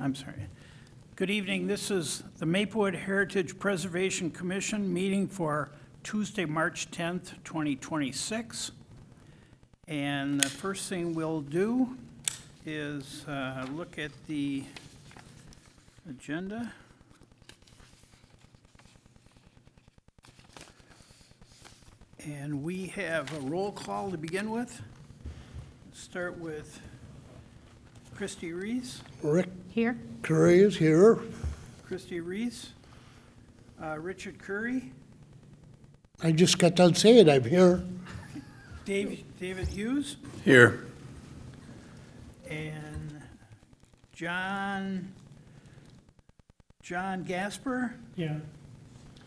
I'm sorry. Good evening. This is the Maplewood Heritage Preservation Commission meeting for Tuesday, March 10th, 2026. And the first thing we'll do is look at the agenda. And we have a roll call to begin with. Start with Christy Rees. Rick Here. Curry is here. Christy Rees. Richard Curry. I just got done saying I'm here. David Hughes. Here. And John Gasper. Yeah.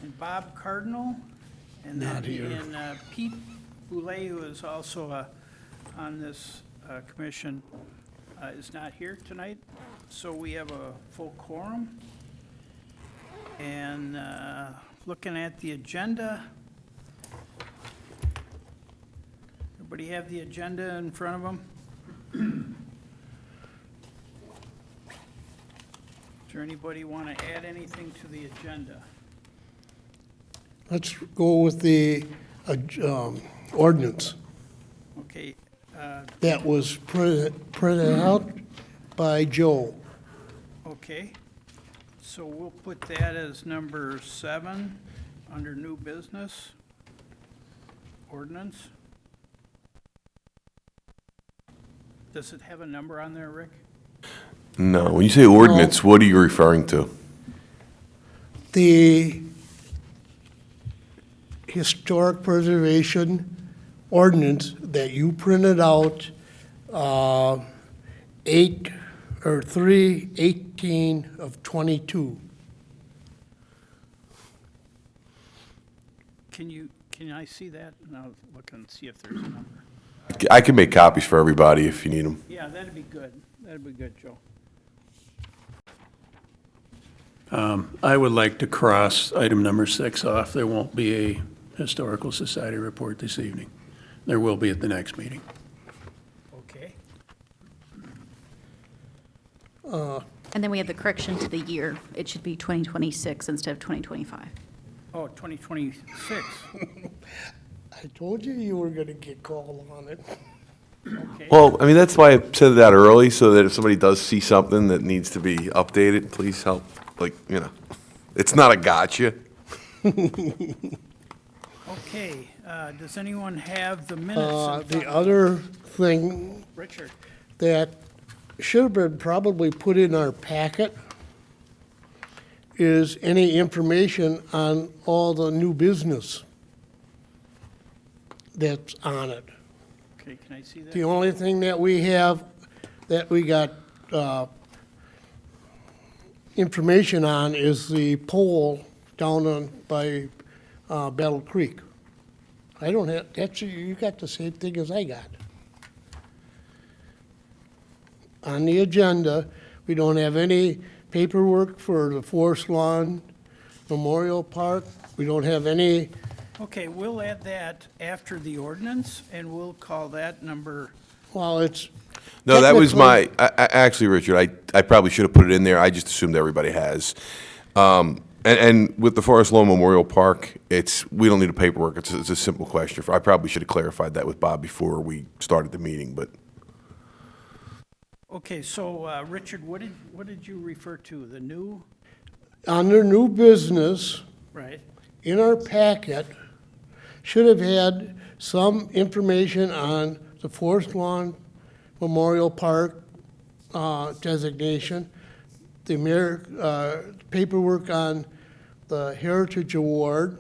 And Bob Cardinal. And Not here. And Pete Boulay, who is also on this commission, is not here tonight. So we have a full quorum. And looking at the agenda, everybody have the agenda in front of them? Does there anybody want to add anything to the agenda? Let's go with the ordinance Okay, that was printed out by Joe. okay. So we'll put that as number 7 under new business ordinance. Does it have a number on there, Rick? No, when you say ordinance, what are you referring to? The historic preservation ordinance that you printed out 3/18 of 22. Can I see that? And I'll look and see if there's a number. I can make copies for everybody if you need them. Yeah, that'd be good. That'd be good, Joe. I would like to cross item number 6 off. There won't be a Historical Society report this evening. There will be at the next meeting. Okay. And then we have the correction to the year. It should be 2026 instead of 2025. Oh, 2026. I told you were going to get called on it. Okay. Well, I mean, that's why I said that early, so that if somebody does see something that needs to be updated, please help. Like, you know, it's not a gotcha. Okay, does anyone have the minutes? in front The of other thing Richard, that should have been probably put in our packet is any information on all the new business that's on it. okay, can I see that? The only thing that we have, that we got information on is the pole down on by Battle Creek. I don't have, actually, you got the same thing as I got. On the agenda, we don't have any paperwork for the Forest Lawn Memorial Park. We don't have any, Okay, we'll add that after the ordinance, and we'll call that number, well, it's. No, that was technically- actually, Richard, I probably should have put it in there. I just assumed everybody has. And with the Forest Lawn Memorial Park, we don't need a paperwork. It's a simple question. I probably should have clarified that with Bob before we started the meeting, but. okay, so, Richard, what did you refer to? The new, Under new business, right? in our packet, should have had some information on the Forest Lawn Memorial Park designation, the paperwork on the Heritage Award,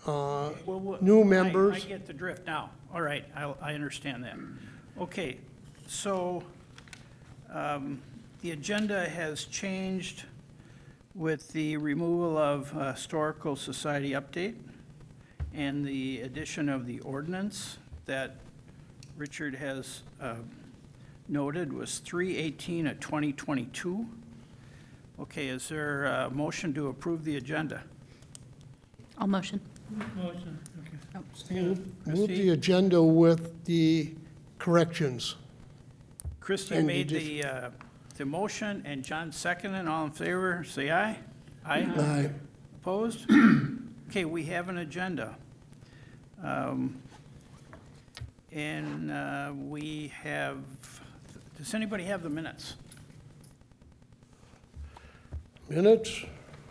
Well, new I members. get the drift now. All right, I understand that. Okay, so the agenda has changed with the removal of Historical Society update and the addition of the ordinance that Richard has noted was 3/18 of 2022. Okay, is there a motion to approve the agenda? I'll motion. Motion, okay. Move the agenda with the corrections. Christie And you made just- the motion, and John seconded. All in favor, say aye. Aye. Aye. Opposed? Okay, we have an agenda. And we have, does anybody have the minutes? Minutes?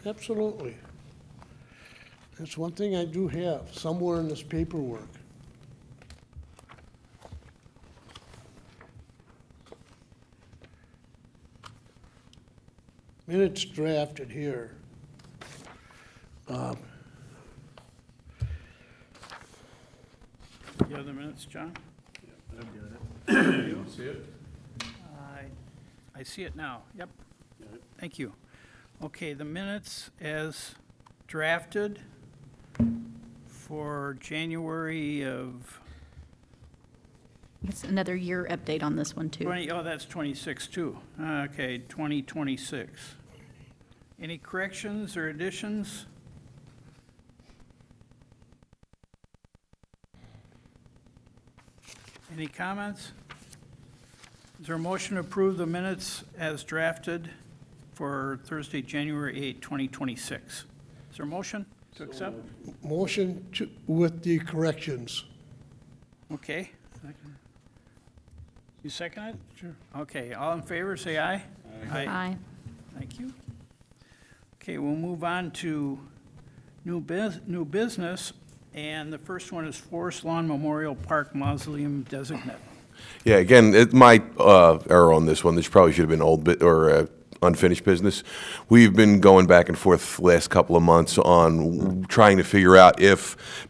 Absolutely. That's one thing I do have, somewhere in this paperwork. Minutes drafted here. You have the minutes, John? You don't see it? I see it now, yep. Thank you. Okay, the minutes as drafted for January of It's another year update on this one, too. 20, oh, that's 26 too. Okay, 2026. Any corrections or additions? Any comments? Is there a motion to approve the minutes as drafted for Thursday, January 8, 2026? Is there a motion to accept? Motion to, with the corrections. Okay. You second it? Sure. Okay, all in favor, say aye. Aye. Thank you. Okay, we'll move on to new business, and the first one is Forest Lawn Memorial Park Mausoleum Designate. Yeah, again, my error on this one. This probably should have been old bit or unfinished business. We've been going back and forth the last couple of months on trying to figure out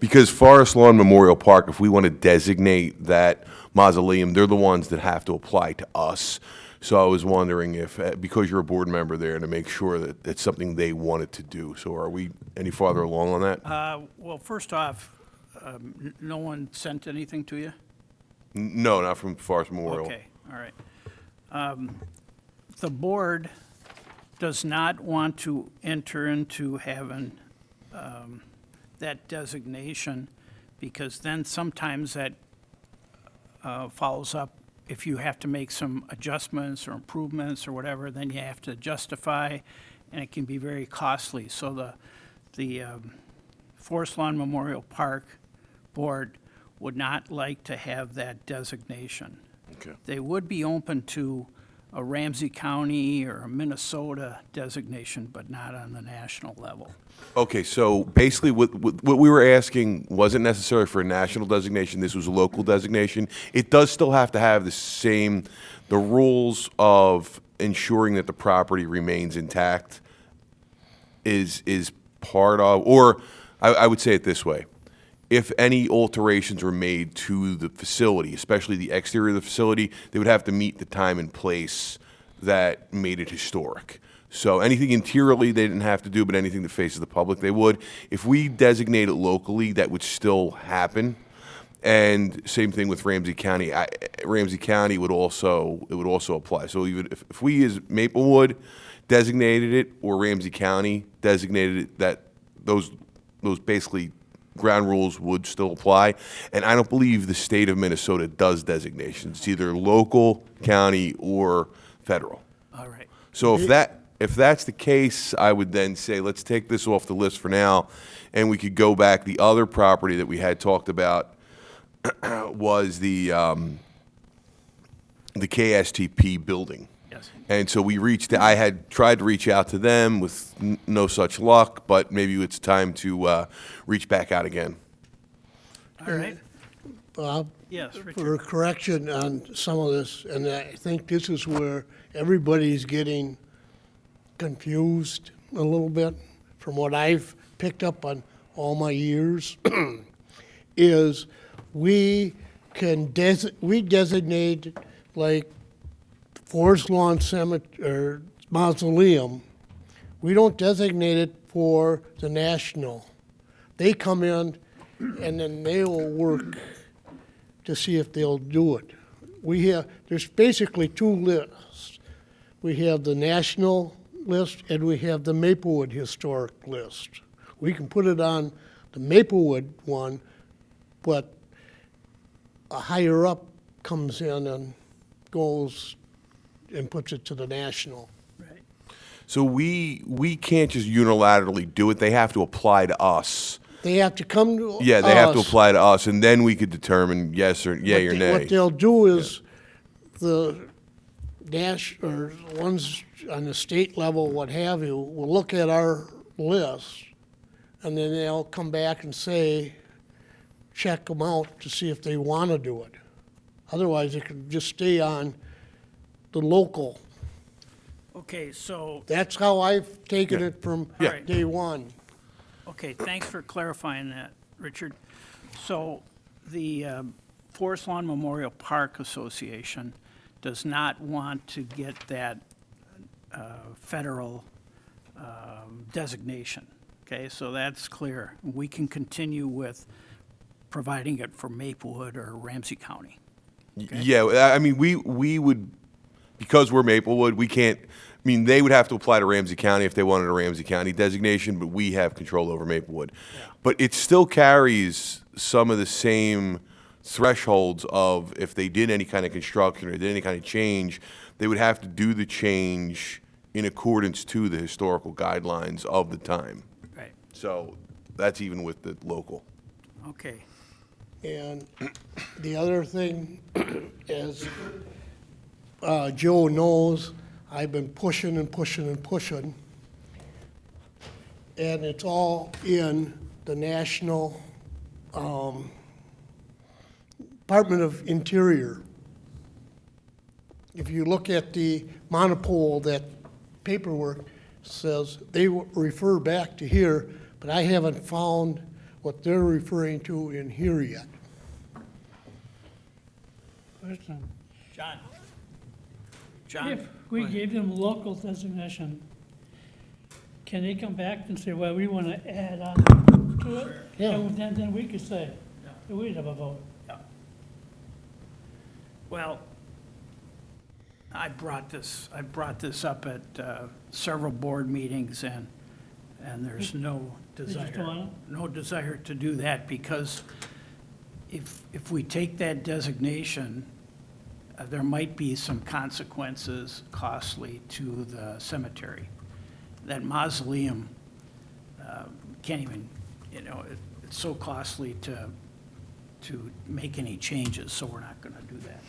because Forest Lawn Memorial Park, if we want to designate that mausoleum, they're the ones that have to apply to us. So I was wondering if, because you're a board member there, to make sure that it's something they wanted to do. So are we any farther along on that? Well, first off, no one sent anything to you? No, not from Forest Memorial. Okay, all right. The board does not want to enter into having that designation, because then sometimes that follows up. If you have to make some adjustments or improvements or whatever, then you have to justify, and it can be very costly. So the Forest Lawn Memorial Park Board would not like to have that designation. Okay. They would be open to a Ramsey County or a Minnesota designation, but not on the national level. Okay, so basically what we were asking wasn't necessarily for a national designation, this was a local designation. It does still have to have the rules of ensuring that the property remains intact is part of, or I would say it this way. If any alterations were made to the facility, especially the exterior of the facility, they would have to meet the time and place that made it historic. So anything interiorly they didn't have to do, but anything that faces the public, they would. If we designate it locally, that would still happen. And same thing with Ramsey County. Ramsey County would also apply. So even if we as Maplewood designated it, or Ramsey County designated it, that those basically ground rules would still apply. And I don't believe the state of Minnesota does designations. It's either local, county, or federal. All right. So if that's the case, I would then say, let's take this off the list for now, and we could go back. The other property that we had talked about was the KSTP building. Yes. And so I had tried to reach out to them with no such luck, but maybe it's time to reach back out again. All right. Bob? Yes, For Richard. a correction on some of this, and I think this is where everybody's getting confused a little bit, from what I've picked up on all my years, is we designate like Forest Lawn Cemetery or Mausoleum. We don't designate it for the national. They come in and then they will work to see if they'll do it. There's basically two lists. We have the national list and we have the Maplewood historic list. We can put it on the Maplewood one, but a higher up comes in and goes and puts it to the national. Right. So we can't just unilaterally do it. They have to apply to us. They have to come to us. Yeah, they have to apply to us, and then we could determine yes or yay or nay. What they'll do is the or ones on the state level, what have you, will look at our list, and then they'll come back and say, check them out to see if they want to do it. Otherwise, it can just stay on the local. Okay, so, That's how I've taken it from Yeah. day one. okay, thanks for clarifying that, Richard. So the Forest Lawn Memorial Park Association does not want to get that federal designation, okay? So that's clear. We can continue with providing it for Maplewood or Ramsey County. Yeah, I mean, we would, because we're Maplewood, we can't, I mean, they would have to apply to Ramsey County if they wanted a Ramsey County designation, but we have control over Maplewood. But it still carries some of the same thresholds of if they did any kind of construction or did any kind of change, they would have to do the change in accordance to the historical guidelines of the time. Right, So that's even with the local. okay. And the other thing, as Joe knows, I've been pushing and pushing and pushing. And it's all in the National Department of Interior. If you look at the monopole, that paperwork says they refer back to here, but I haven't found what they're referring to in here yet. Question. John? John? If we gave them local designation, can they come back and say, well, we want to add on to it? Yeah. And then we could say, we'd have a vote. Yeah. Well, I brought this up at several board meetings, and there's no just don't desire, want no desire to do that, because if we take that designation, there might be some consequences costly to the cemetery. That mausoleum can't even, it's so costly to make any changes, so we're not gonna do that.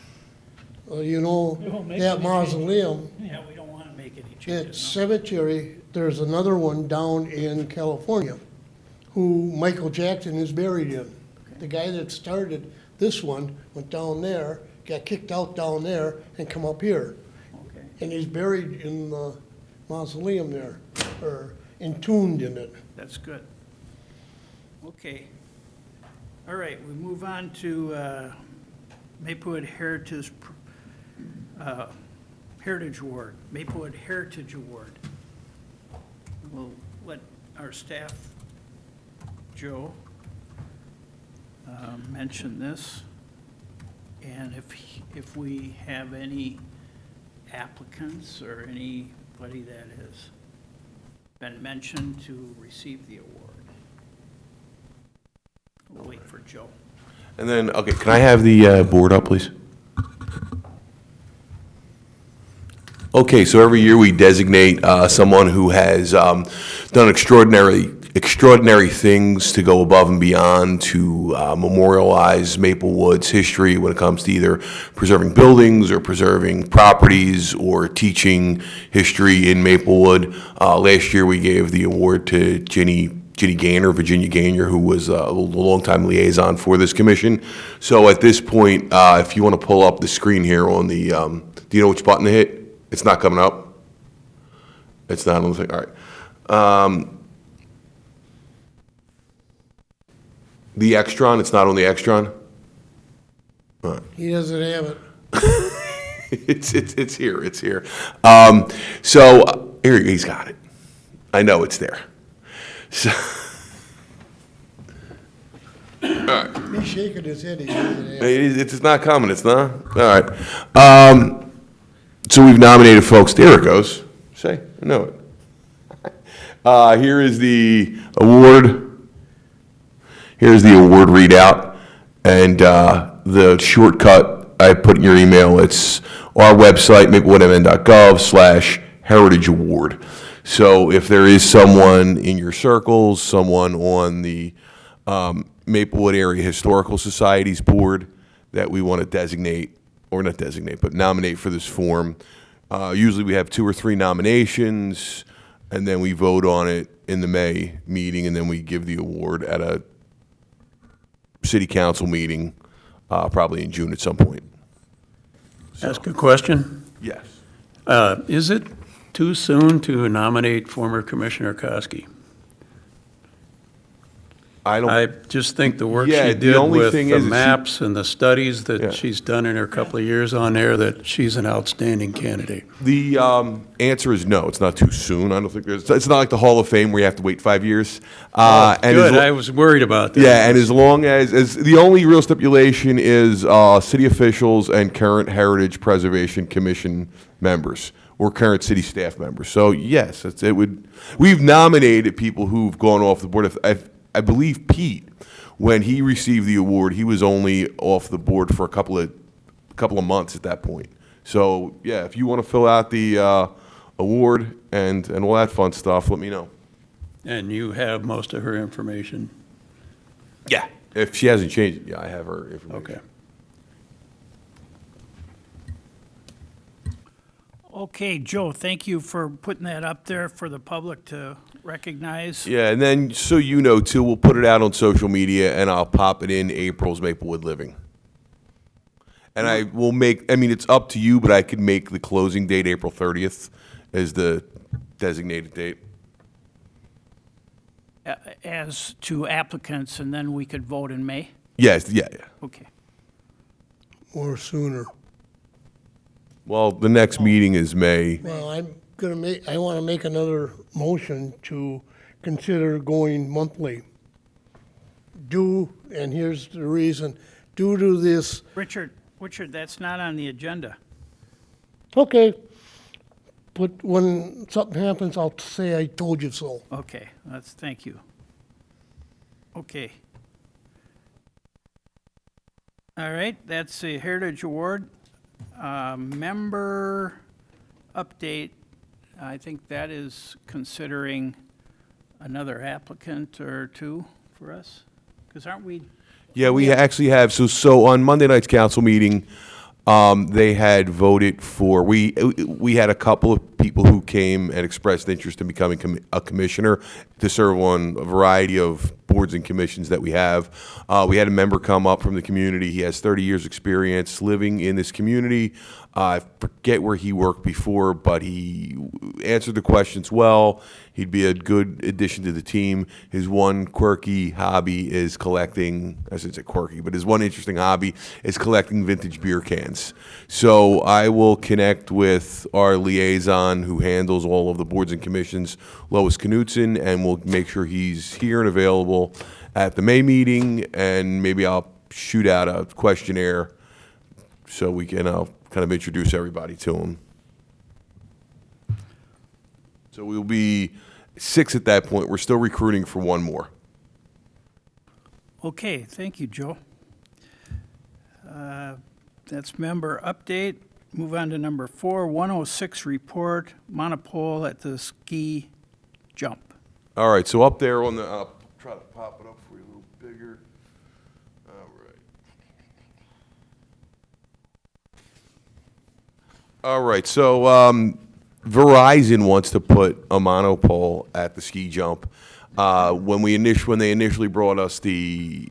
Well, you know, They won't make that any mausoleum, Yeah, we don't wanna make any that changes, no. cemetery, there's another one down in California who Michael Jackson is buried in. The guy that started this one went down there, got kicked out down there, and come up here. Okay, And he's buried in the mausoleum there, or entombed in it. that's good. Okay. All right, we move on to Maplewood Heritage Award, Maplewood Heritage Award. We'll let our staff, Joe, mention this. And if we have any applicants or anybody that has been mentioned to receive the award. We'll wait for Joe. And then, okay, can I have the board up, please? Okay, so every year we designate someone who has done extraordinary things to go above and beyond to memorialize Maplewood's history when it comes to either preserving buildings or preserving properties or teaching history in Maplewood. Last year, we gave the award to Virginia Gaynor, who was a longtime liaison for this commission. So at this point, if you want to pull up the screen here on the, do you know which button to hit? It's not coming up? It's not on the thing, all right. The Extron, it's not on the Extron? He doesn't have it. It's here. So, here, he's got it. I know it's there. So, He's shaking his head. He doesn't have it. it's not coming, it's not? All right. So we've nominated folks. There it goes. Say, I know it. Here is the award. Here's the award readout. And the shortcut I put in your email, it's our website, maplewoodmn.gov/heritage award. So if there is someone in your circles, someone on the Maplewood Area Historical Society's board that we want to designate, or not designate, but nominate for this form, usually we have 2 or 3 nominations, and then we vote on it in the May meeting, and then we give the award at a city council meeting, probably in June at some point. Ask a question. Yes. Is it too soon to nominate former Commissioner Koski? I just think the work Yeah, she the did only with thing the is that she- maps and the studies Yeah. that she's done in her couple of years on there, that she's an outstanding candidate. The answer is no, it's not too soon. I don't think it's not like the Hall of Fame where you have to wait 5 years. And as Good, lo- I was worried about that. Yeah, and as long as the only real stipulation is city officials and current Heritage Preservation Commission members or current city staff members. So yes, it would. We've nominated people who've gone off the board. I believe Pete, when he received the award, he was only off the board for a couple of months at that point. So yeah, if you want to fill out the award and all that fun stuff, let me know. And you have most of her information. Yeah. If she hasn't changed it, yeah, I have her information. Okay. Okay, Joe, thank you for putting that up there for the public to recognize. Yeah, and then, so you know, too, we'll put it out on social media, and I'll pop it in April's Maplewood Living. And I will it's up to you, but I could make the closing date April 30th as the designated date. As to applicants, and then we could vote in May? Yes, yeah. Okay. or sooner. Well, the next meeting is May. Well, I want to make another motion to consider going monthly. And here's the reason, due to this, Richard, that's not on the agenda. okay, but when something happens, I'll say I told you so. Okay, thank you. Okay. All right, that's the Heritage Award. Member update, I think that is considering another applicant or two for us? Because aren't we, Yeah, we actually have, so on Monday night's council meeting, they had voted for, we had a couple of people who came and expressed interest in becoming a commissioner to serve on a variety of boards and commissions that we have. We had a member come up from the community. He has 30 years' experience living in this community. I forget where he worked before, but he answered the questions well. He'd be a good addition to the team. His one quirky hobby is collecting, I shouldn't say quirky, but his one interesting hobby is collecting vintage beer cans. So I will connect with our liaison who handles all of the boards and commissions, Lois Knutson, and we'll make sure he's here and available at the May meeting, and maybe I'll shoot out a questionnaire so we can kind of introduce everybody to him. So we'll be 6 at that point. We're still recruiting for one more. okay, thank you, Joe. That's member update. Move on to number 4, 106 report, monopole at the ski jump. All right, so up there on the, I'll try to pop it up for you a little bigger. All right. All right, so Verizon wants to put a monopole at the ski jump. When they initially brought us the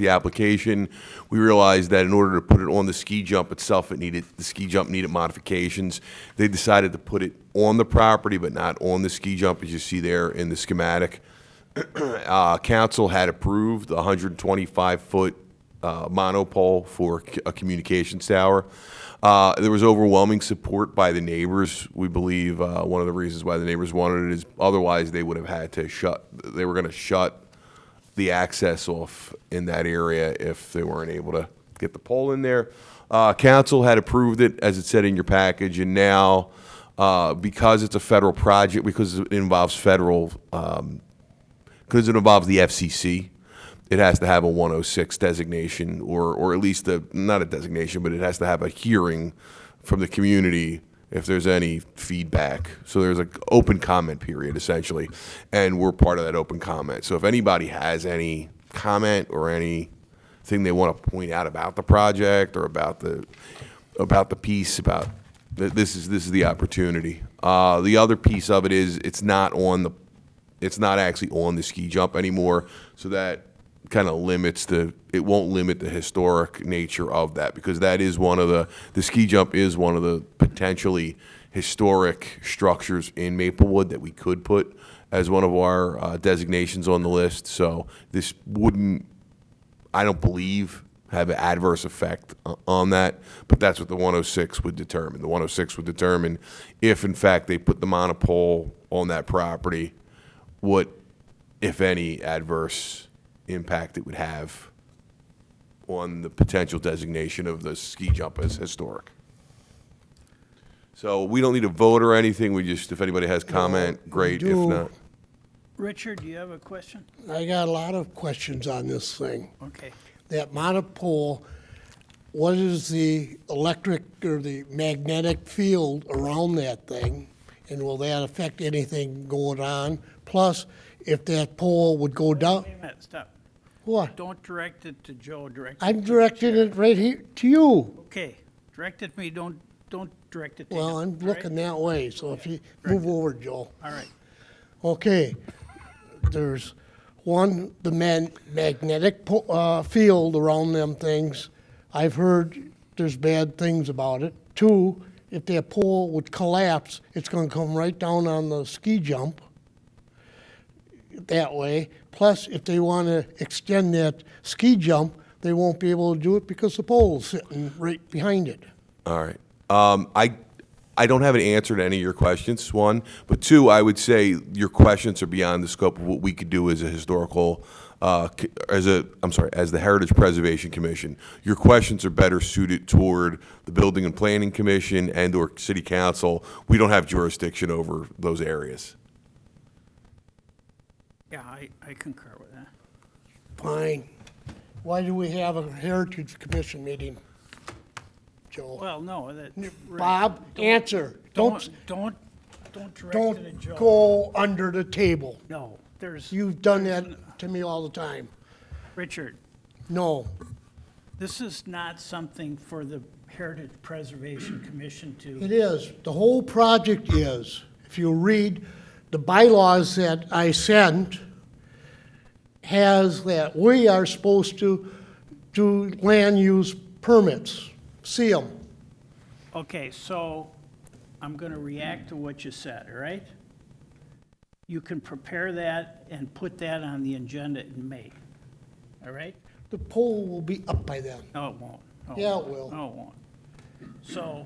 application, we realized that in order to put it on the ski jump itself, the ski jump needed modifications. They decided to put it on the property, but not on the ski jump, as you see there in the schematic. Council had approved a 125-foot monopole for a communications tower. There was overwhelming support by the neighbors. We believe one of the reasons why the neighbors wanted it is otherwise they would have had to they were going to shut the access off in that area if they weren't able to get the pole in there. Council had approved it, as it said in your package, and now, because it's a federal project, because it involves the FCC, it has to have a 106 designation, or at least not a designation, but it has to have a hearing from the community if there's any feedback. So there's an open comment period, essentially, and we're part of that open comment. So if anybody has any comment or anything they want to point out about the project or about the piece, this is the opportunity. The other piece of it is it's not actually on the ski jump anymore, so that kind of it won't limit the historic nature of that, because that is the ski jump is one of the potentially historic structures in Maplewood that we could put as one of our designations on the list. So this wouldn't, I don't believe, have an adverse effect on that, but that's what the 106 would determine. The 106 would determine if, in fact, they put the monopole on that property, what, if any, adverse impact it would have on the potential designation of the ski jump as historic. So we don't need a vote or anything. We just, if anybody has comment, great. If do. not, Richard, do you have a question? I got a lot of questions on this thing. Okay. That monopole, what is the electric or the magnetic field around that thing? And will that affect anything going on? Plus, if that pole would go down, Wait a minute, stop. what? Don't direct it to Joe, direct it I'm to the directing chair. it right here to you. Okay, direct it to me, don't direct it to him. Well, I'm all right? looking that way, so if you move over, Joe. All right, Okay, there's one, the magnetic field around them things. I've heard there's bad things about it. Two, if that pole would collapse, it's gonna come right down on the ski jump that way. Plus, if they wanna extend that ski jump, they won't be able to do it because the pole's sitting right behind it. all right. I don't have an answer to any of your questions, one. But two, I would say your questions are beyond the scope of what we could do as a historical, as the Heritage Preservation Commission. Your questions are better suited toward the Building and Planning Commission and/or City Council. We don't have jurisdiction over those areas. yeah, I concur with that. Fine. Why do we have a Heritage Commission meeting, Joe? Well, no, that. right. Bob, answer. Don't Don't direct it to Joe. go under the table. No, there's. You've done that to me all the time. Richard, No. this is not something for the Heritage Preservation Commission It to, is. The whole project is. If you read the bylaws that I sent, has that we are supposed to do land use permits, see them. okay, so I'm gonna react to what you said, all right? You can prepare that and put that on the agenda in May, all right? The pole will be up by then. No, it won't. No, Yeah, it will. No, it won't. So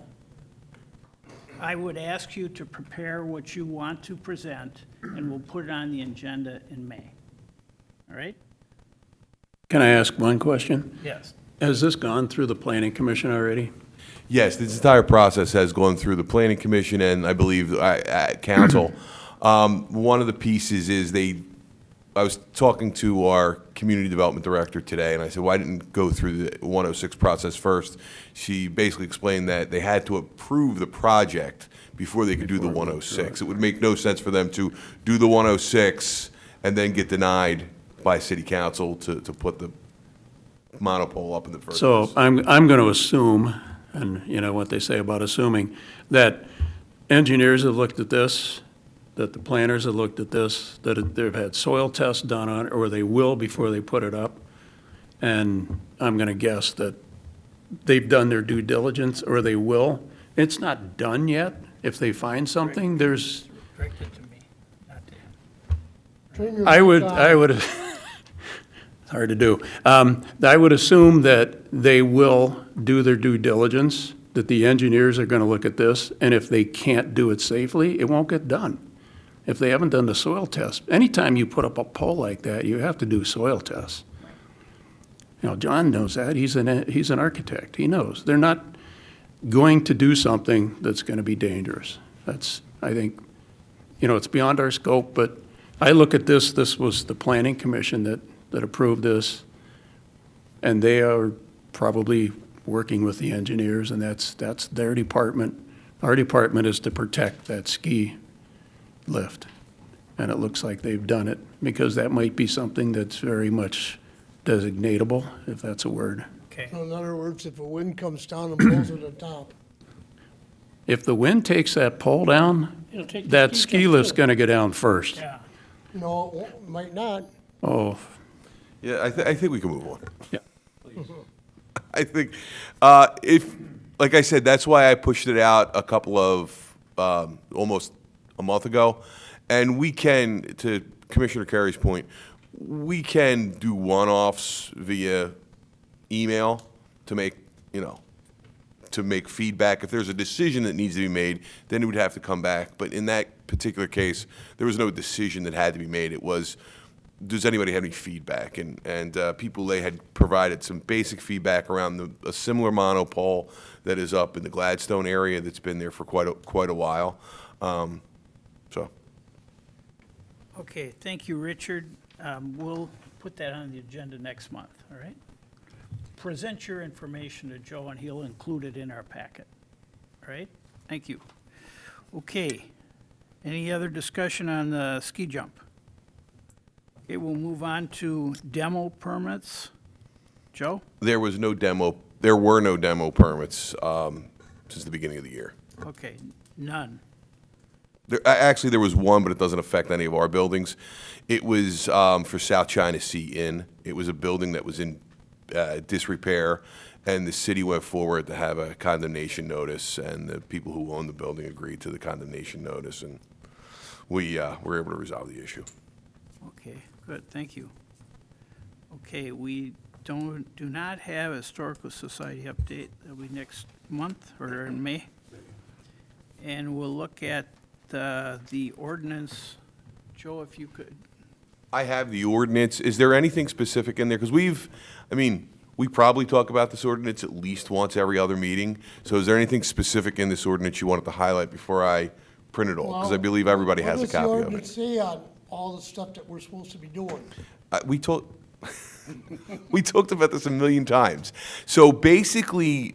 I would ask you to prepare what you want to present, and we'll put it on the agenda in May. All right? Can I ask one question? Yes. Has this gone through the planning commission already? Yes, this entire process has gone through the Planning Commission and I believe Council. One of the pieces is I was talking to our Community Development Director today, and I said, why didn't go through the 106 process first? She basically explained that they had to approve the project before they could do the 106. It would make no sense for them to do the 106 and then get denied by City Council to put the monopole up in the first So place. I'm going to assume, and you know what they say about assuming, that engineers have looked at this, that the planners have looked at this, that they've had soil tests done on it, or they will before they put it up. And I'm going to guess that they've done their due diligence, or they will. It's not done yet. If they find something, there's, Direct it to me, not to him. Turn your I mic would, on. it's hard to do. I would assume that they will do their due diligence, that the engineers are going to look at this, and if they can't do it safely, it won't get done. If they haven't done the soil test, anytime you put up a pole like that, you have to do soil tests. You know, John knows that. He's an architect. He knows. They're not going to do something that's going to be dangerous. That's, I think, you know, it's beyond our scope, but I look at this was the planning commission that that approved this, and they are probably working with the engineers, and that's their department. Our department is to protect that ski lift, and it looks like they've done it, because that might be something that's very much designatable, if that's a word. Okay, So in other words, if a wind comes down and blows at the top, If the wind takes that pole down, It'll take the that ski ski jump lift's too. gonna go down first. yeah. no, it won't- might not. Oh, Yeah, I think we can move on. yeah. I think, if, like I said, that's why I pushed it out a couple of, almost a month ago. And we can, to Commissioner Carey's point, we can do one-offs via email to make, to make feedback. If there's a decision that needs to be made, then it would have to come back. But in that particular case, there was no decision that had to be made. It was, does anybody have any feedback? And people, they had provided some basic feedback around a similar monopole that is up in the Gladstone area that's been there for quite a while. So, Okay, thank you, Richard. We'll put that on the agenda next month, all right? Present your information to Joe, and he'll include it in our packet, all right? Thank you. Okay, any other discussion on the ski jump? Okay, we'll move on to demo permits. Joe? there were no demo permits since the beginning of the year. Okay, none. Actually, there was one, but it doesn't affect any of our buildings. It was for South China Sea Inn. It was a building that was in disrepair, and the city went forward to have a condemnation notice, and the people who owned the building agreed to the condemnation notice, and we were able to resolve the issue. Okay, good, thank you. Okay, we do not have a Historical Society update. That'll be next month or in May. And we'll look at the ordinance. Joe, if you could. I have the ordinance. Is there anything specific in there? Because we probably talk about this ordinance at least once every other meeting. So is there anything specific in this ordinance you wanted to highlight before I print it all? Because I believe everybody has a copy What of does it. the ordinance say on all the stuff that we're supposed to be doing? We talked about this a million times. So basically,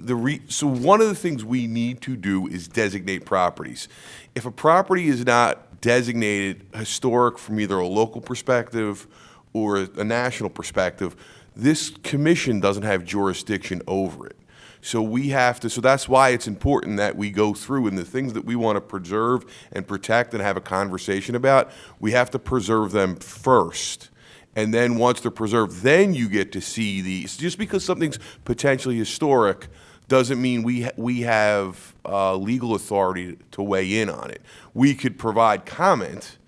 so one of the things we need to do is designate properties. If a property is not designated historic from either a local perspective or a national perspective, this commission doesn't have jurisdiction over it. So so that's why it's important that we go through, and the things that we want to preserve and protect and have a conversation about, we have to preserve them first. And then once they're preserved, then you get to see these. Just because something's potentially historic doesn't mean we have legal authority to weigh in on it. We could provide comment,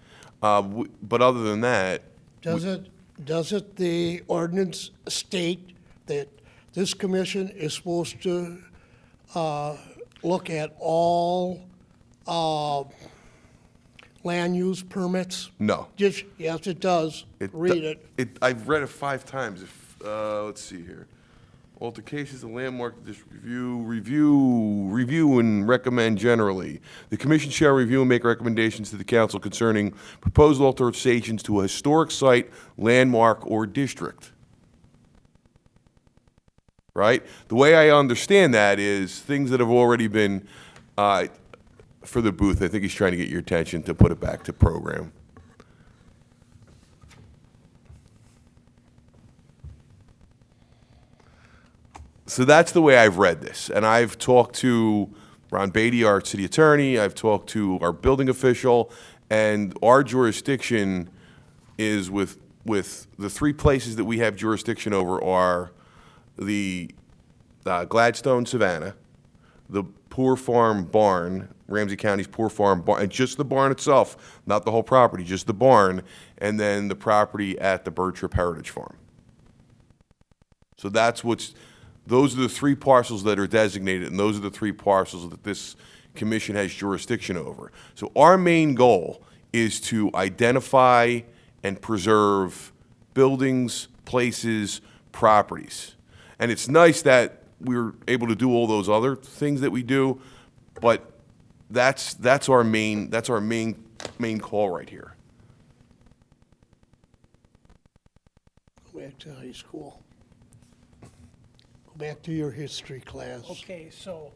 but other than that, Doesn't the ordinance state that this commission is supposed to look at all land use permits? no. Yes, it does. Read it. I've read it 5 times. Let's see here. Altercations, the landmark district review and recommend generally. The commission shall review and make recommendations to the council concerning proposed alterations to a historic site, landmark, or district. Right? The way I understand that is things that have already been, for the booth, I think he's trying to get your attention to put it back to program. So that's the way I've read this. And I've talked to Ron Beatty, our city attorney, I've talked to our building official, and our jurisdiction is with the 3 places that we have jurisdiction over are the Gladstone Savannah, the Poor Farm Barn, Ramsey County's Poor Farm Barn, and just the barn itself, not the whole property, just the barn, and then the property at the Bird Trip Heritage Farm. So those are the 3 parcels that are designated, and those are the 3 parcels that this commission has jurisdiction over. So our main goal is to identify and preserve buildings, places, properties. And it's nice that we're able to do all those other things that we do, but that's our main call right here. Go back to high school. Go back to your history class. Okay, so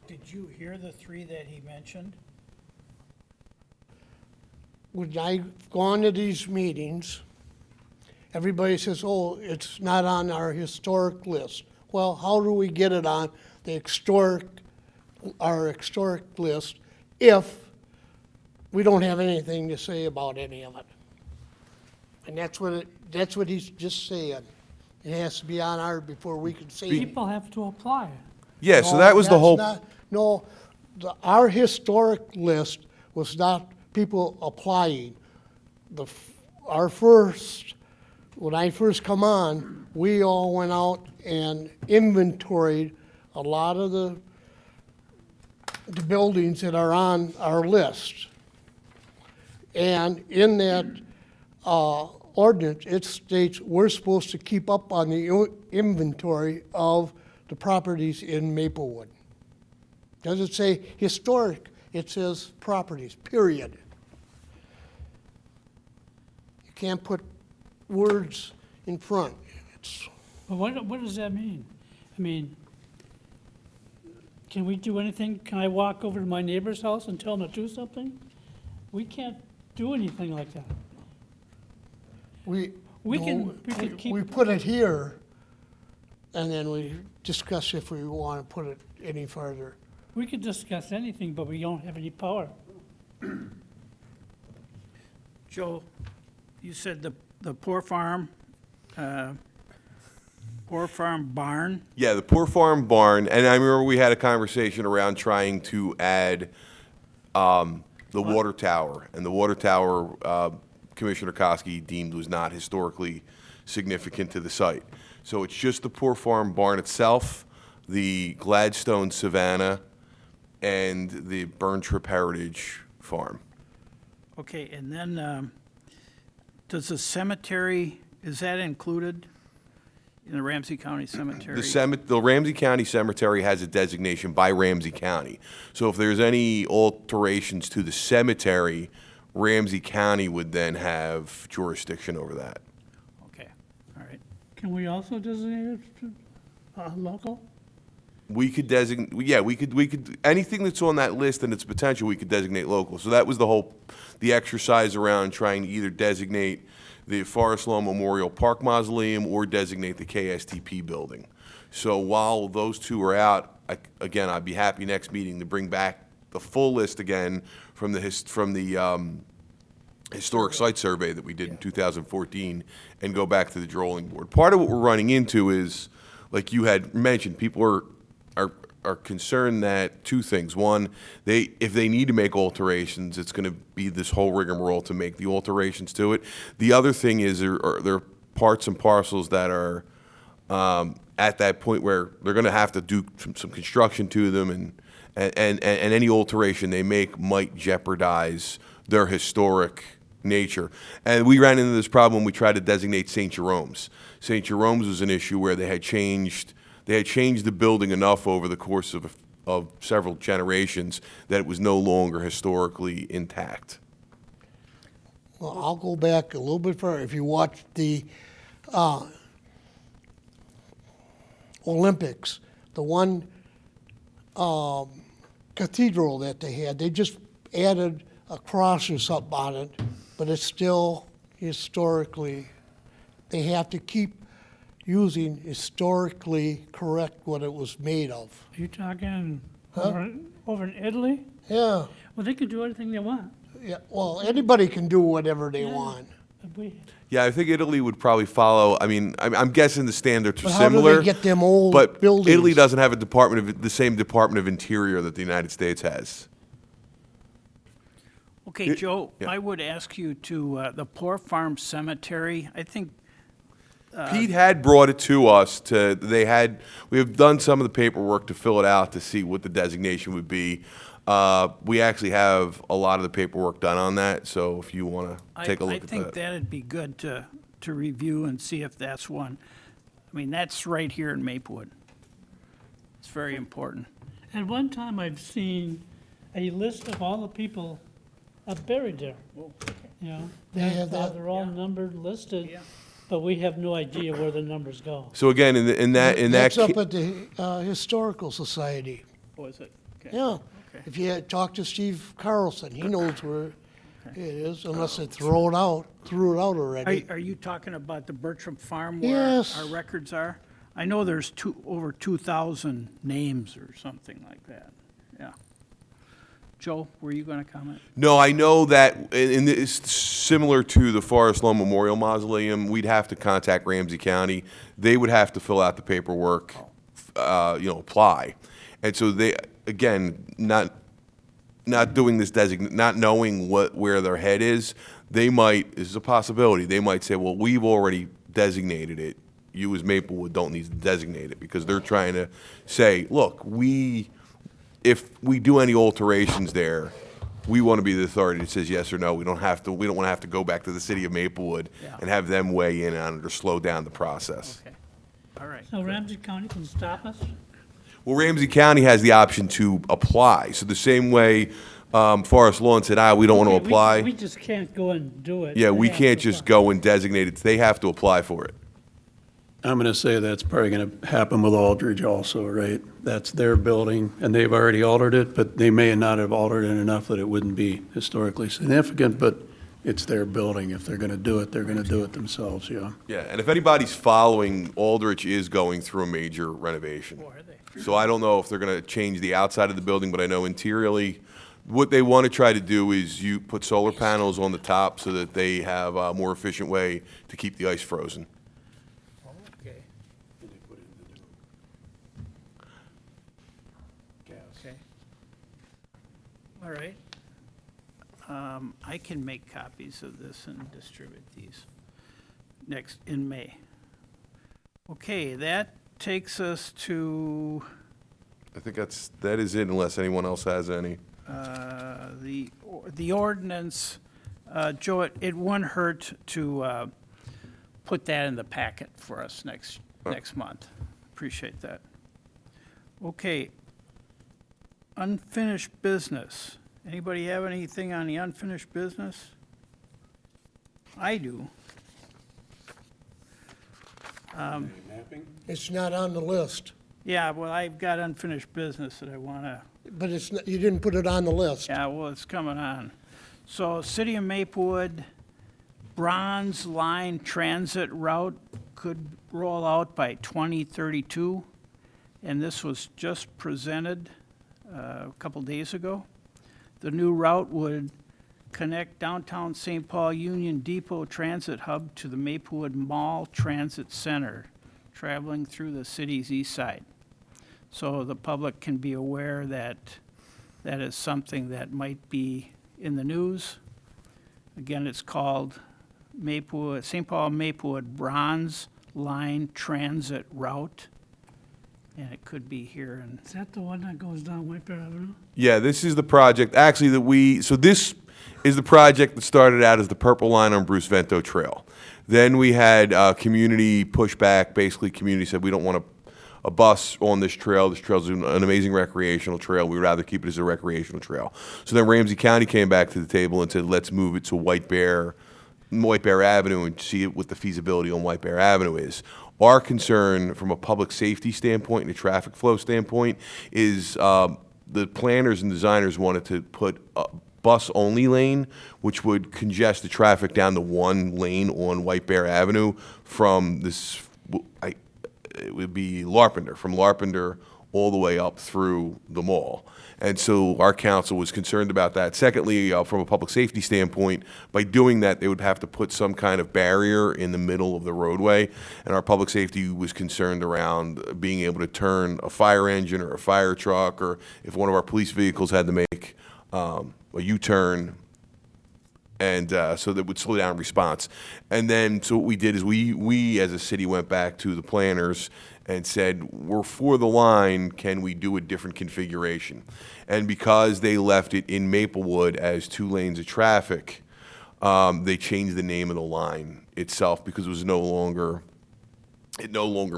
did you hear the three that he mentioned? When I've gone to these meetings, everybody says, oh, it's not on our historic list. Well, how do we get it on the our historic list if we don't have anything to say about any of it? And that's what he's just saying. It has to be on our, before we can say it. People have to apply. Yeah, so No, that was the that's whole, not- No, our historic list was not people applying. When I first come on, we all went out and inventoried a lot of the buildings that are on our list. And in that ordinance, it states we're supposed to keep up on the inventory of the properties in Maplewood. Doesn't say historic, it says properties, period. You can't put words in front. It's, But what does that mean? I mean, can we do anything? Can I walk over to my neighbor's house and tell them to do something? We can't do anything like that. we can keep- we put it here, and then we discuss if we want to put it any farther. We could discuss anything, but we don't have any power. Joe, you said the Poor Farm barn? yeah, the Poor Farm barn, and I remember we had a conversation around trying to add the water tower, and the water tower, Commissioner Koski deemed was not historically significant to the site. So it's just the Poor Farm barn itself, the Gladstone Savannah, and the Burntrip Heritage Farm. Okay, and then, does the cemetery, is that included in the Ramsey County Cemetery? The Ramsey County Cemetery has a designation by Ramsey County. So if there's any alterations to the cemetery, Ramsey County would then have jurisdiction over that. Okay, all right. Can we also designate it local? We could designate, yeah, we could, anything that's on that list and its potential, we could designate local. So that was the exercise around trying to either designate the Forest Lawn Memorial Park Mausoleum or designate the KSTP building. So while those two are out, again, I'd be happy next meeting to bring back the full list again from the historic site survey that we did in 2014 and go back to the drawing board. Part of what we're running into is, like you had mentioned, people are concerned that two things. One, if they need to make alterations, it's going to be this whole rigmarole to make the alterations to it. The other thing is there are parts and parcels that are at that point where they're going to have to do some construction to them, and any alteration they make might jeopardize their historic nature. And we ran into this problem when we tried to designate St. Jerome's. St. Jerome's was an issue where they had changed the building enough over the course of several generations that it was no longer historically intact. Well, I'll go back a little bit further. If you watch the Olympics, the one cathedral that they had, they just added a cross or something on it, but it's still historically, they have to keep using historically correct what it was made of. Are you talking over in Italy? Yeah, Well, they can do anything they want. yeah, well, anybody can do whatever they want. But we- Yeah, I think Italy would probably follow. I mean, I'm guessing the standards are But how do similar. they get them old but buildings? Italy doesn't have the same Department of Interior that the United States has. Okay, Joe, yeah. I would ask you to, the Poor Farm Cemetery, I think, Pete had brought it to us we have done some of the paperwork to fill it out to see what the designation would be. We actually have a lot of the paperwork done on that, so if you want to take a look I at think that. that'd be good to review and see if that's one. I mean, that's right here in Maplewood. It's very important. At one time, I've seen a list of all the people buried there. You know, They have that? they're all numbered, listed, but we have no idea where the numbers go. So again, in that That's up ca- at the Historical Society. Was it? Okay. Yeah. Okay. If you had talked to Steve Carlson, he knows where it is, unless they threw it out already. Are you talking about the Bertram Farm where Yes. our records are? I know there's over 2,000 names or something like that. Yeah. Joe, were you going to comment? No, I know that it's similar to the Forest Lawn Memorial Mausoleum. We'd have to contact Ramsey County. They would have to fill out the paperwork, apply. And so they, again, not doing this not knowing where their head is, this is a possibility. They might say, well, we've already designated it. You as Maplewood don't need to designate it, because they're trying to say, look, if we do any alterations there, we want to be the authority that says yes or no. We don't want to have to go back to the city of Maplewood Yeah. and have them weigh in on it or slow down the process. Okay. All right. So Ramsey County can stop us? Well, Ramsey County has the option to apply. So the same way Forest Lawn said, we don't want to Okay, apply. We just can't go and do it. Yeah, we have can't to just apply. go and designate it. They have to apply for it. I'm going to say that's probably going to happen with Aldridge also, right? That's their building, and they've already altered it, but they may not have altered it enough that it wouldn't be historically significant, but it's their building. If they're going to do it, they're going to do it themselves, yeah. Yeah, and if anybody's following, Aldrich is going through a major renovation. Oh, are they? So I don't know if they're going to change the outside of the building, but I know interiorly, what they want to try to do is you put solar panels on the top so that they have a more efficient way to keep the ice frozen. Okay. Okay. All right. I can make copies of this and distribute these in May. Okay, that takes us to I think that is it, unless anyone else has any. the ordinance. Joe, it wouldn't hurt to put that in the packet for us next month. Appreciate that. Okay. Unfinished business. Anybody have anything on the unfinished business? I do. It's not on the list, Yeah, well, I've got unfinished business that I want to, but you didn't put it on the list. yeah, well, it's coming on. So, City of Maplewood, Bronze Line Transit Route could roll out by 2032, and this was just presented a couple days ago. The new route would connect downtown St. Paul Union Depot Transit Hub to the Maplewood Mall Transit Center, traveling through the city's east side. So the public can be aware that that is something that might be in the news. Again, it's called Maplewood, St. Paul Maplewood Bronze Line Transit Route, and it could be here in Is that the one that goes down White Bear Avenue? Yeah, this is the project, actually, so this is the project that started out as the Purple Line on Bruce Vento Trail. Then we had community pushback. Basically, community said, we don't want a bus on this trail. This trail's an amazing recreational trail. We'd rather keep it as a recreational trail. So then Ramsey County came back to the table and said, let's move it to White Bear Avenue and see what the feasibility on White Bear Avenue is. Our concern from a public safety standpoint and a traffic flow standpoint is the planners and designers wanted to put a bus-only lane, which would congest the traffic down to one lane on White Bear Avenue from this, it would be Larpenter, from Larpenter all the way up through the mall. And so our council was concerned about that. Secondly, from a public safety standpoint, by doing that, they would have to put some kind of barrier in the middle of the roadway. And our public safety was concerned around being able to turn a fire engine or a fire truck, or if one of our police vehicles had to make a U-turn, and so that would slow down response. And then, so what we did is we as a city went back to the planners and said, we're for the line, can we do a different configuration? And because they left it in Maplewood as 2 lanes of traffic, they changed the name of the line itself because it no longer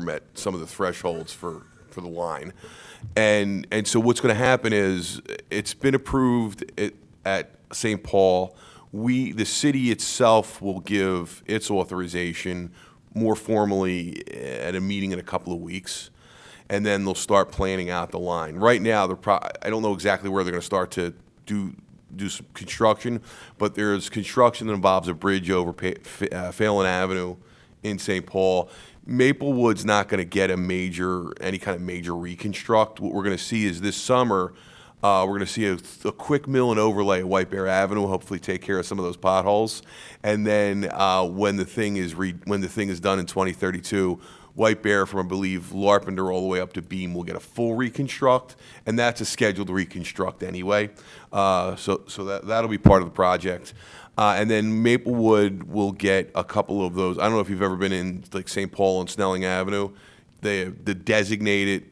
met some of the thresholds for the line. And so what's going to happen is, it's been approved at St. Paul. The city itself will give its authorization more formally at a meeting in a couple of weeks, and then they'll start planning out the line. Right now, I don't know exactly where they're going to start to do some construction, but there's construction that involves a bridge over Phelan Avenue in St. Paul. Maplewood's not going to get any kind of major reconstruct. What we're going to see is this summer, we're going to see a quick mill and overlay of White Bear Avenue, hopefully take care of some of those potholes. And then when the thing is done in 2032, White Bear from, I believe, Larpenter all the way up to Beam will get a full reconstruct, and that's a scheduled reconstruct anyway. So that'll be part of the project. And then Maplewood will get a couple of those. I don't know if you've ever been in like St. Paul and Snelling Avenue. It's the designated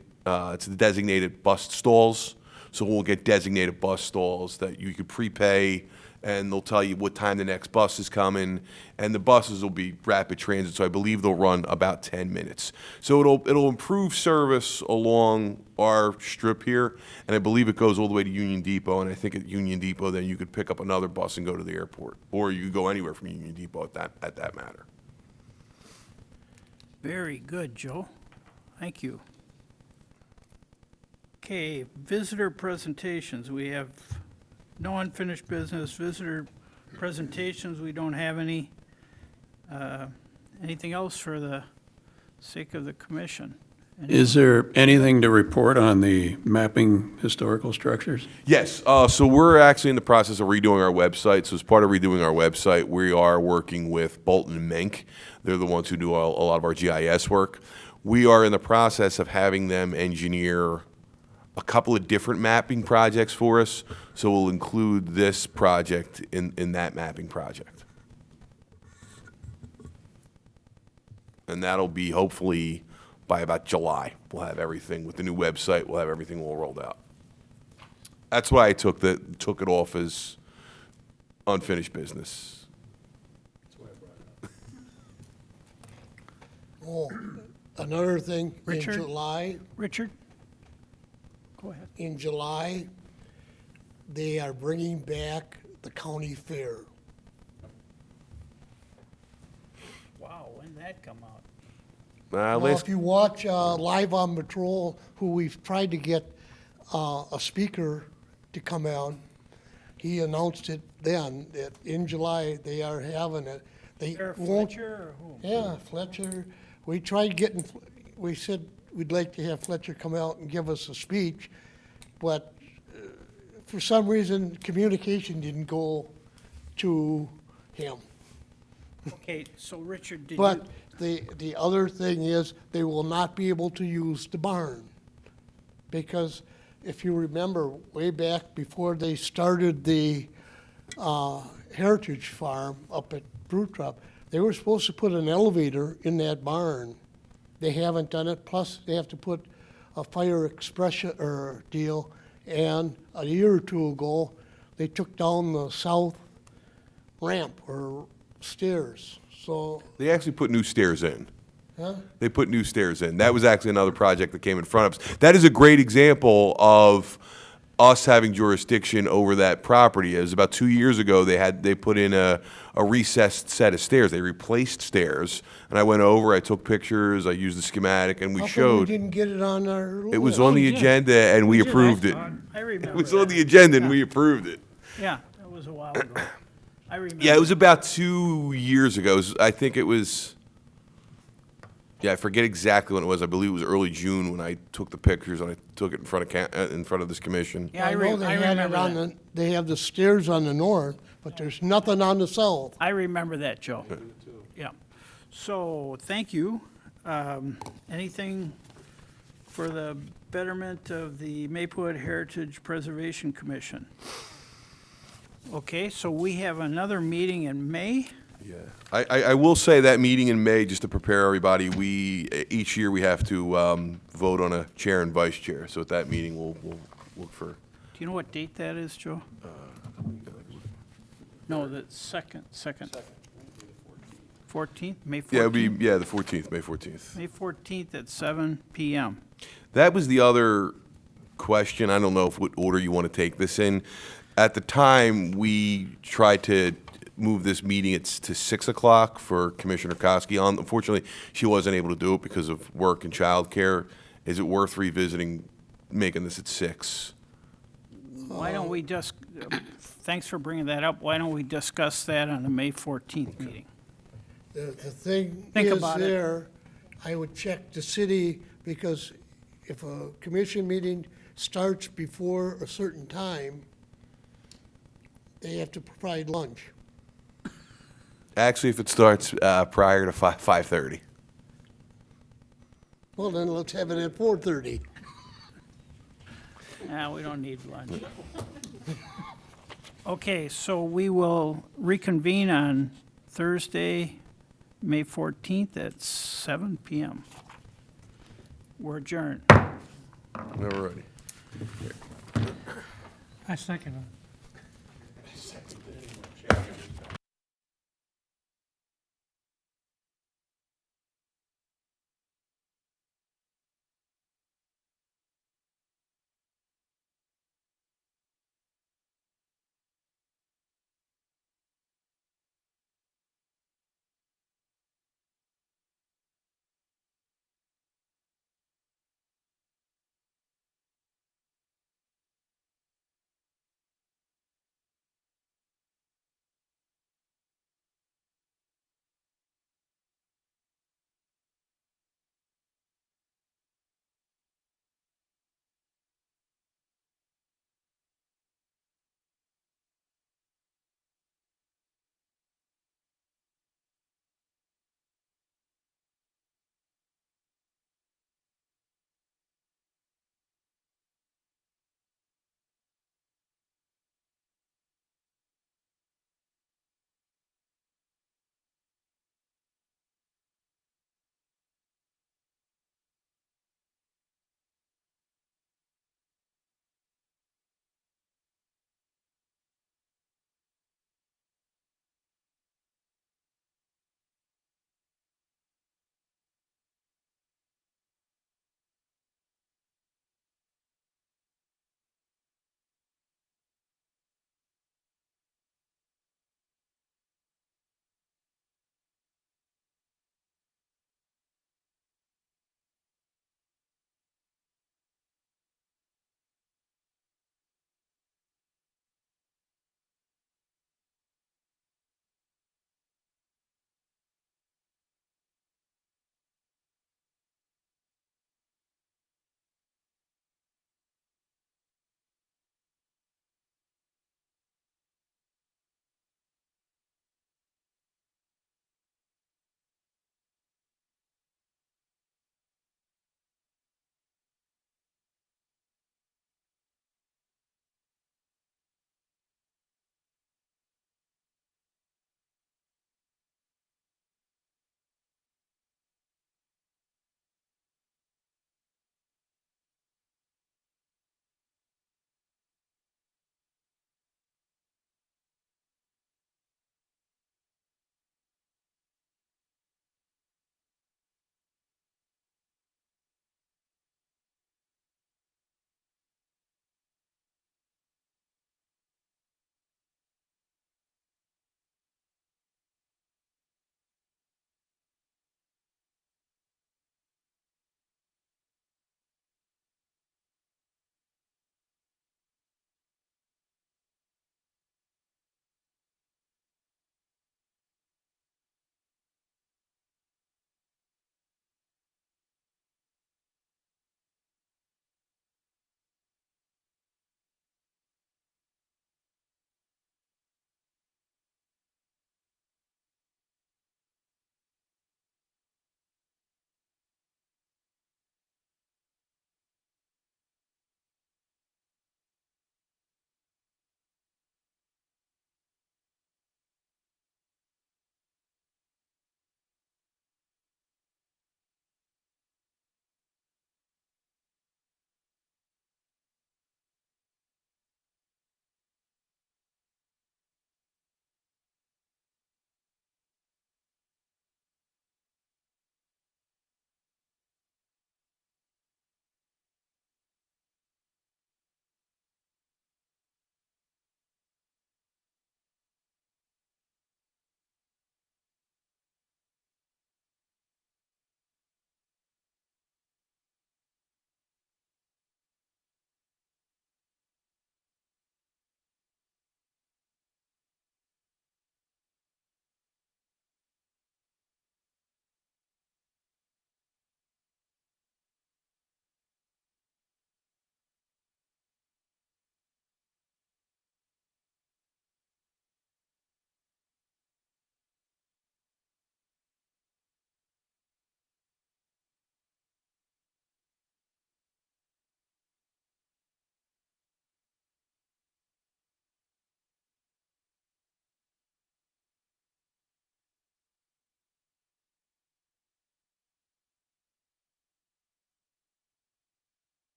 bus stalls. So we'll get designated bus stalls that you could prepay, and they'll tell you what time the next bus is coming. And the buses will be rapid transit, so I believe they'll run about 10 minutes. So it'll improve service along our strip here, and I believe it goes all the way to Union Depot. And I think at Union Depot, then you could pick up another bus and go to the airport, or you could go anywhere from Union Depot at that matter. Very good, Joe. Thank you. Okay, visitor presentations. We have no unfinished business. Visitor presentations, we don't have any. Anything else for the sake of the commission? Is there anything to report on the mapping historical structures? Yes, so we're actually in the process of redoing our website. So as part of redoing our website, we are working with Bolton and Mink. They're the ones who do a lot of our GIS work. We are in the process of having them engineer a couple of different mapping projects for us. So we'll include this project in that mapping project. And that'll be hopefully by about July. We'll have everything with the new website. We'll have everything all rolled out. That's why I took it off as unfinished business. Oh, another thing, Richard? in July, Richard? Go ahead. they are bringing back the county fair. Wow, when did that come out? Well, if you watch Live on Patrol, who we've tried to get a speaker to come out, he announced it then, that in July they are having it. They Sheriff won't. Fletcher or who? Yeah, Fletcher. We tried getting, we said we'd like to have Fletcher come out and give us a speech, but for some reason, communication didn't go to him. Okay, so Richard, did you? But the other thing is, they will not be able to use the barn. Because if you remember, way back before they started the Heritage Farm up at Brewtrup, they were supposed to put an elevator in that barn. They haven't done it, plus they have to put a fire expression or deal. And a year or two ago, they took down the south ramp or stairs, so, They actually put new stairs in. huh? They put new stairs in. That was actually another project that came in front of us. That is a great example of us having jurisdiction over that property. It was about 2 years ago, they put in a recessed set of stairs. They replaced stairs, and I went over, I took pictures, I used the schematic, and we How come showed. we didn't get it on our list? It was on the did. agenda, and we Did I- approved it. I remember It was that. on the agenda, and we approved it. Yeah, that was a while ago. I remember. Yeah, it was about 2 years ago. I think it was, I forget exactly when it was. I believe it was early June when I took the pictures and I took it in front of this commission. Yeah, I know they had it remember on that. they have the stairs on the north, but there's nothing on the south. I remember that, Joe. Yeah. So, thank you. Anything for the betterment of the Maplewood Heritage Preservation Commission? Okay, so we have another meeting in May. Yeah, I will say that meeting in May, just to prepare everybody, each year we have to vote on a chair and vice chair. So at that meeting, we'll look for. Do you know what date that is, Joe? No, the second. 14th, May 14th? Yeah, it'll be, the 14th, May 14th. May 14th at 7 PM. That was the other question. I don't know what order you want to take this in. At the time, we tried to move this meeting to 6 o'clock for Commissioner Koski. Unfortunately, she wasn't able to do it because of work and childcare. Is it worth revisiting, making this at 6? Why don't we just, thanks for bringing that up, why don't we discuss that on the May 14th meeting? The thing Think is about it. there, I would check the city, because if a commission meeting starts before a certain time, they have to provide lunch. Actually, if it starts prior to 5:30. Well, then let's have it at 4:30. We don't need lunch. Okay, so we will reconvene on Thursday, May 14th at 7 PM. We're adjourned. Never ready. I second it.